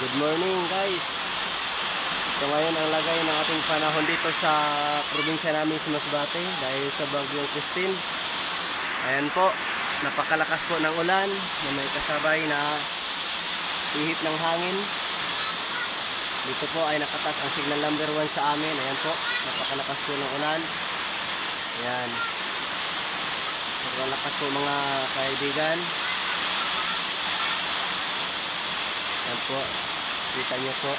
Good morning guys. Ito ngayon ang lagay ng ating panahon dito sa probinsya namin sa Masbate dahil sa bagyong Christine. Ayan po, napakalakas po ng ulan na may kasabay na ihip ng hangin. Dito po ay nakatas ang signal number 1 sa amin. Ayan po, napakalakas po ng ulan. Ayan, napakalakas po mga kaibigan. Ayan po, kita nyo po,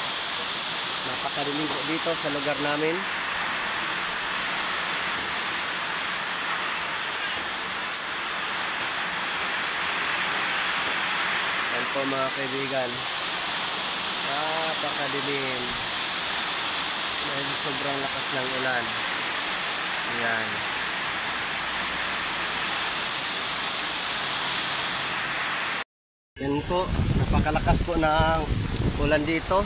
napakadilim po dito sa lugar namin. Ayan po mga kaibigan, napakadilim dahil sobrang lakas ng ulan. Ayan. Yan po, napakalakas po ng ulan dito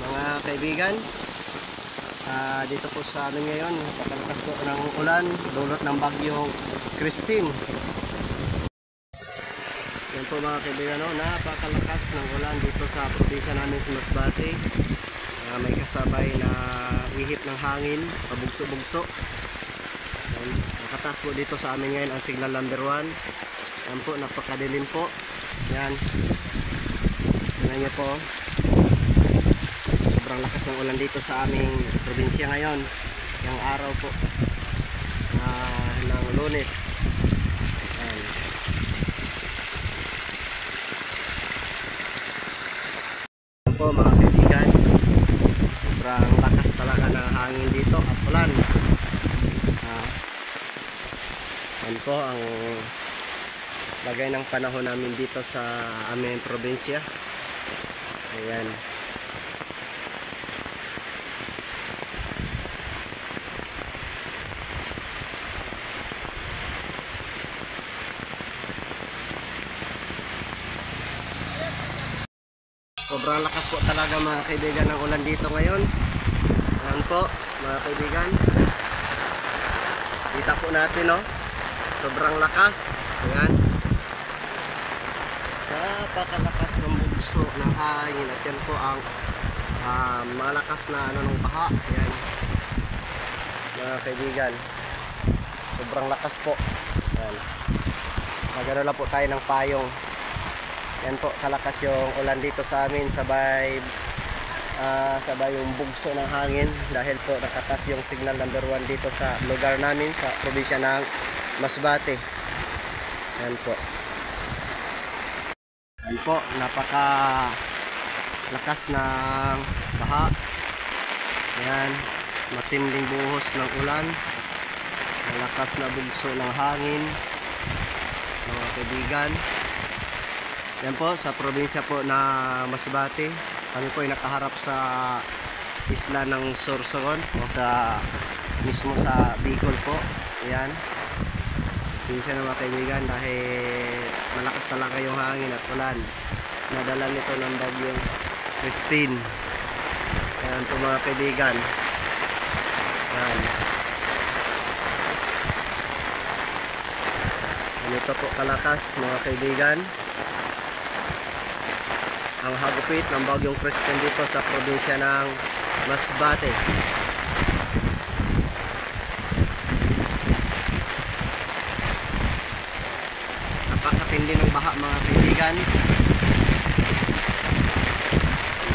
mga kaibigan. Dito po sa amin ngayon, napakalakas po ng ulan dulot ng bagyong Christine. Yan po mga kaibigan, napakalakas ng ulan dito sa probinsya namin sa Masbate. May kasabay na ihip ng hangin, pabugso-bugso. Nakataas po dito sa amin ngayon ang signal number 1. Yan po, napakadilim po. Yan, tingnan nyo po, sobrang lakas ng ulan dito sa aming probinsya ngayon, yung araw po ng Lunes. Yan. Yan po mga kaibigan, sobrang lakas talaga ng hangin dito at ulan. Yan po ang lagay ng panahon namin dito sa aming probinsya. Ayan. Sobrang lakas po talaga mga kaibigan ng ulan dito ngayon. Ayan po mga kaibigan, kita po natin sobrang lakas. Ayan, napakalakas ng bugso ng hangin at yan po ang malakas na ng baha. Ayan mga kaibigan, sobrang lakas po. Ayan, magano lang po tayo ng payong. Yan po kalakas yung ulan dito sa amin, sabay yung bugso ng hangin dahil po nakatas yung signal number 1 dito sa lugar namin sa probinsya ng Masbate. Yan po. Yan po, napaka lakas ng baha. Yan, matinding buhos ng ulan, malakas na bugso ng hangin mga kaibigan. Yan po sa probinsya po na Masbate. Kami po ay nakaharap sa isla ng Sorsogon o sa mismo sa Bicol po. Yan, sinsya na mga kaibigan dahil malakas talaga yung hangin at ulan nadala nito ng bagyong Christine. Ayan po mga kaibigan. Ayan, ganito po kalakas mga kaibigan ang hagupit ng bagyong Christine dito sa probinsya ng Masbate. Napakatindi ng baha mga kaibigan.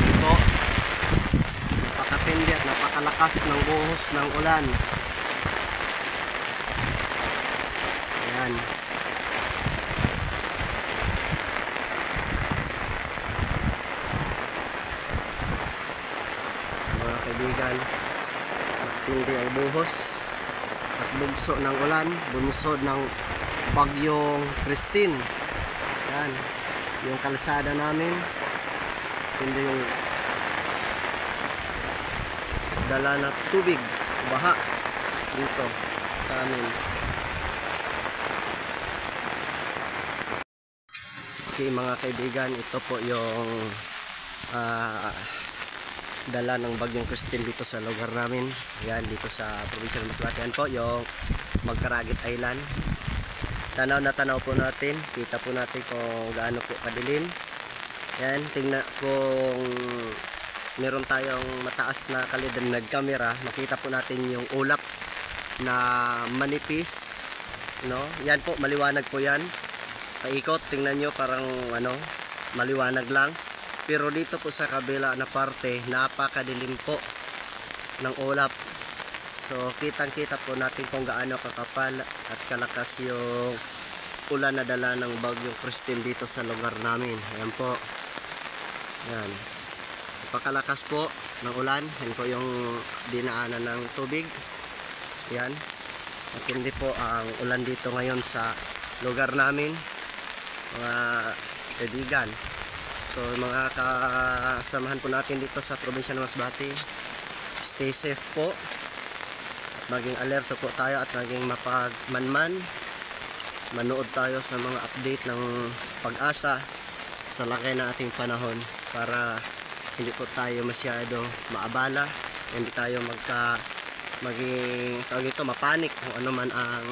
Ito, napakatindi at napakalakas ng buhos ng ulan. Ayan. Mga kaibigan, matindi ang buhos at bugso ng ulan, bunsod ng bagyong Christine. Yan, yung kalsada namin, hindi yung dala na tubig, baha dito sa amin. Okay mga kaibigan, ito po yung dala ng bagyong Christine dito sa lugar namin. Yan, dito sa probinsya ng Masbate. Yan po yung Magkaragit Island. Tanaw na tanaw po natin, kita po natin kung gaano po kadilim. Yan, tingnan kung meron tayong mataas na kalidad ng camera, makita po natin yung ulap na manipis, no? Yan po, maliwanag po yan. Paikot, tingnan nyo, parang ano, maliwanag lang. Pero dito po sa kabila na parte, napakadilim po ng ulap. So, kitang-kita po natin kung gaano kakapal at kalakas yung ulan na dala ng bagyong Christine dito sa lugar namin. Ayan po. Yan. Napakalakas po ng ulan. Yan po yung dinaanan ng tubig. Yan. Matindi po ang ulan dito ngayon sa lugar namin, mga kaibigan. So mga kasamahan po natin dito sa probinsya ng Masbate, stay safe po. At maging alerto po tayo at maging mapagmanman. Manood tayo sa mga update ng Pag-asa sa lagay ng ating panahon para hindi po tayo masyado maabala, hindi tayo maging mapanik kung ano man ang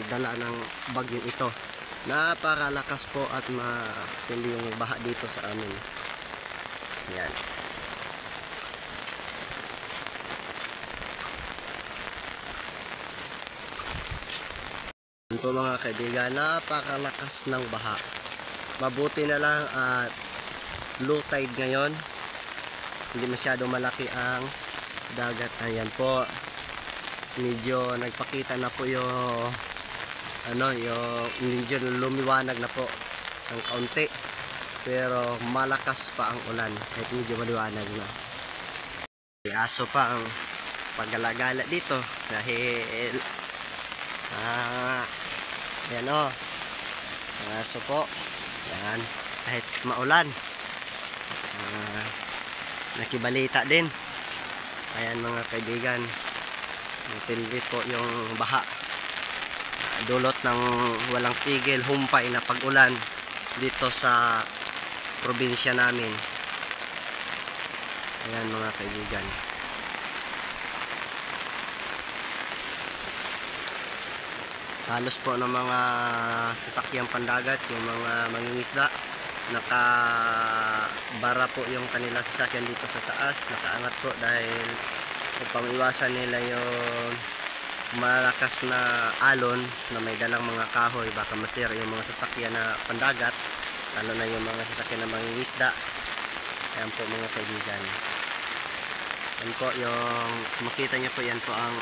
dala ng bagyong ito. Napakalakas po at matindi yung baha dito sa amin. Yan. Yan po mga kaibigan, napakalakas ng baha. Mabuti na lang at low tide ngayon, hindi masyado malaki ang dagat. Ayan po, medyo nagpakita na po yung medyo lumiwanag na po ng kaunti, pero malakas pa ang ulan kahit medyo maliwanag na. Aso pa ang paggalagala dito dahil yan o, aso po yan, kahit maulan nakibalita din. Ayan mga kaibigan, matindi po yung baha, dulot ng walang tigil, humpay na pag-ulan dito sa probinsya namin. Ayan mga kaibigan. Halos po ng mga sasakyang pandagat, yung mga mangingisda, nakabara po yung kanilang sasakyan dito sa taas, nakaangat po dahil upang iwasan nila yung malakas na alon na may dalang mga kahoy, baka masira yung mga sasakyan na pandagat, lalo na yung mga sasakyan na mangingisda. Ayan po mga kaibigan, yan po yung makita nyo po, yan po ang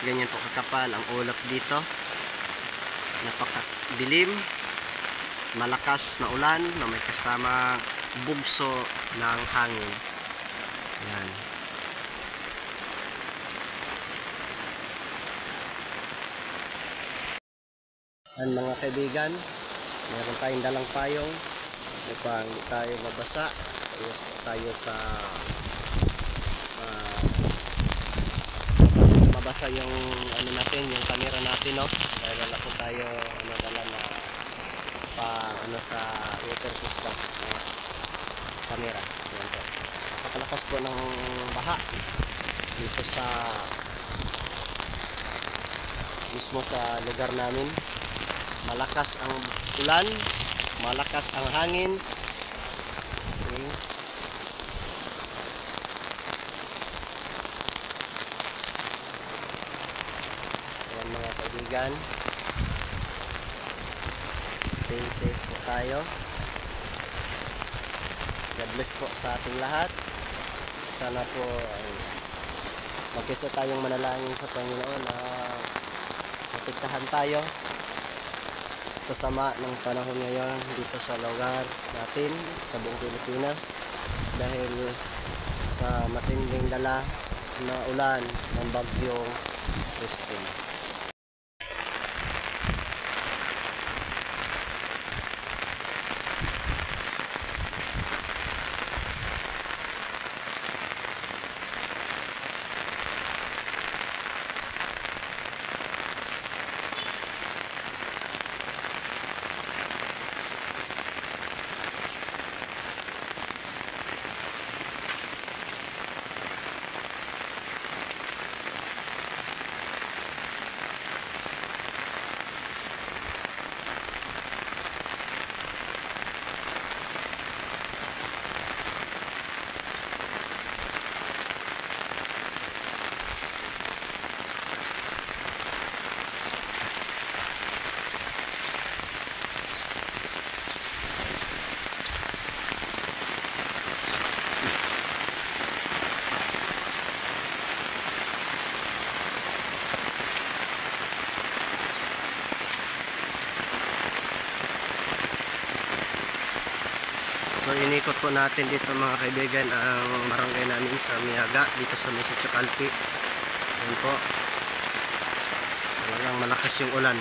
ganyan po kakapal ang ulap dito. Napakadilim, malakas na ulan na may kasama bugso ng hangin. Ayan. Ayan mga kaibigan, meron tayong dalang payong upang tayo mabasa. Ayos po tayo sa mabasa yung ano natin, yung camera natin, no? Dahil wala po tayo dala na sa water system camera. Yan po. Napakalakas po ng baha dito sa mismo sa lugar namin. Malakas ang ulan, malakas ang hangin. Okay. Ayan mga kaibigan, stay safe po tayo. God bless po sa ating lahat. Sana po ay mag-isa tayong manalangin sa Panginoon na protektahan tayo sa sama ng panahon ngayon dito sa lugar natin sa buong Pilipinas, dahil sa matinding dala na ulan ng bagyong Christine. So inikot po natin dito mga kaibigan ang barangay namin sa Miyaga dito sa Sitio Calpi. Ayan po. Talagang malakas yung ulan.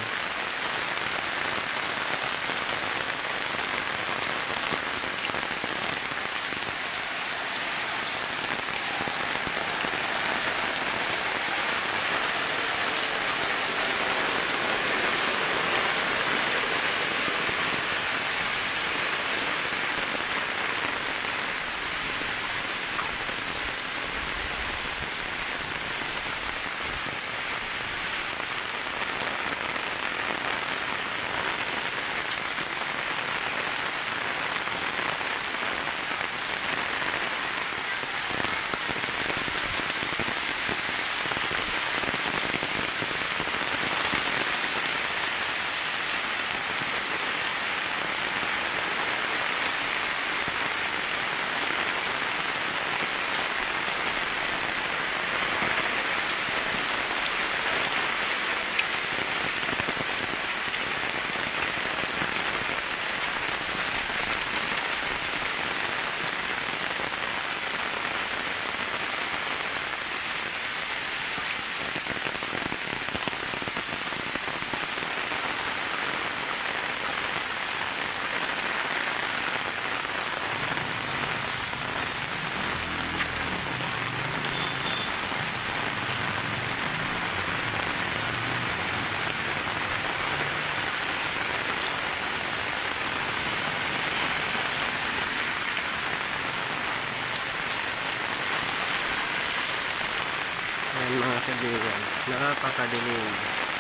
Ayan mga kaibigan, nakakadilim.